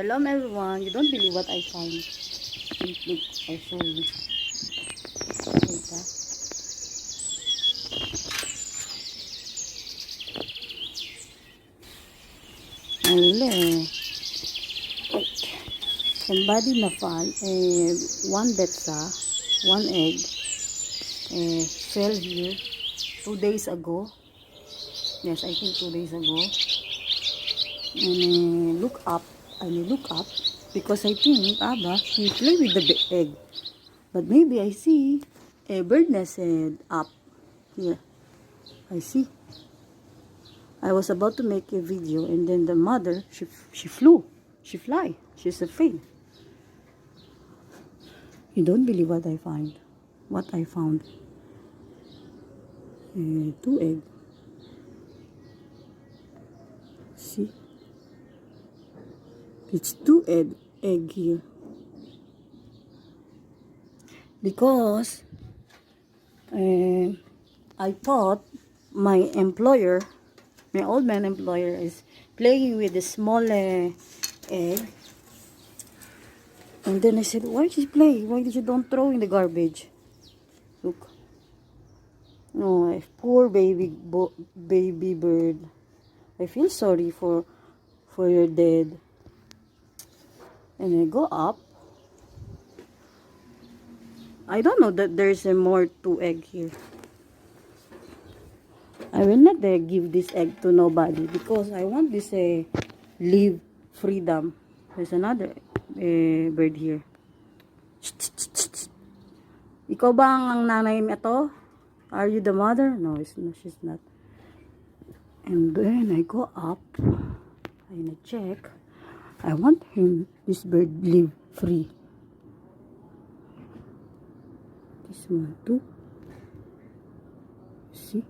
Shalom everyone. You don't believe what I find. Look, I'll show you. Wait, ha? Ayun. Wait. Somebody na found one betsa, one egg fell here 2 days ago. Yes, I think 2 days ago. And look up because I think Abba he play with the egg, but maybe I see a bird nest up here. I see. I was about to make a video, and then the mother she fly. She's afraid. You don't believe what I find. What I found. 2 egg. See. It's 2 egg here. Because I thought my old man employer is playing with the small egg. And then I said, why did you play? Why did you don't throw in the garbage? Look. Oh, poor baby bird. I feel sorry for your dad. And I go up. I don't know that there's a more 2 egg here. I will not give this egg to nobody because I want this live freedom. There's another bird here. Ikaw ba ang nanay ito? Are you the mother? No, she's not. And then I go up. I check. I want this bird live free. This one too. See?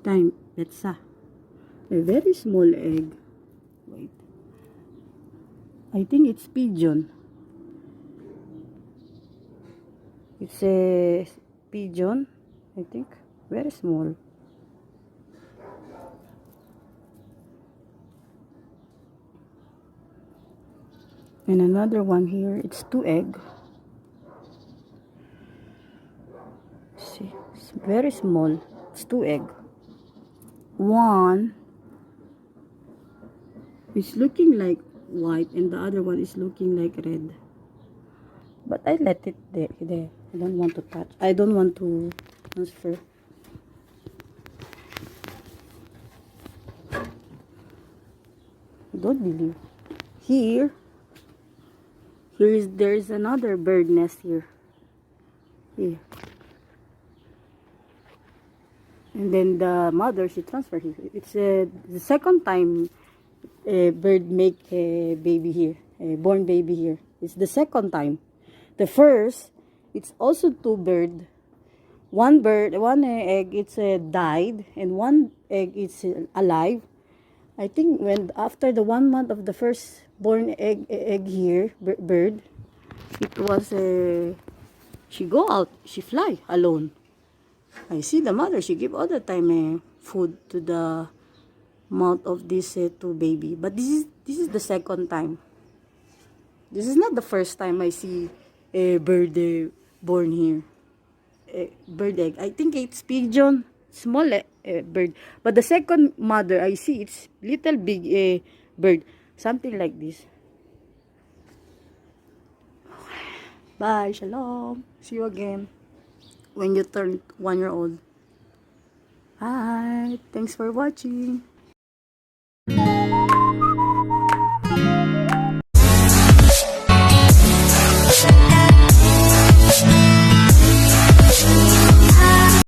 Time, betsa. A very small egg. Wait. I think it's pigeon. It's a pigeon, I think. Very small. And another one here. It's 2 egg. See, it's very small. It's 2 egg. One is looking like white and the other one is looking like red. But I let it there. I don't want to touch. I don't want to transfer. I don't believe. There's another bird nest here. Here. And then the mother, she transferred here. It's the second time a bird make a baby here, a born baby here. It's the second time. The first, it's also 2 bird. One egg, it's died, and 1 egg is alive. I think after the 1 month of the first born egg here, bird, it was she go out, she fly alone. I see the mother, she give all the time food to the mouth of this 2 baby. But this is the second time. This is not the first time I see a bird born here. Bird egg. I think it's pigeon, small bird. But the second mother I see, it's little big bird. Something like this. Bye, shalom. See you again when you turn 1 year old. Bye. Thanks for watching.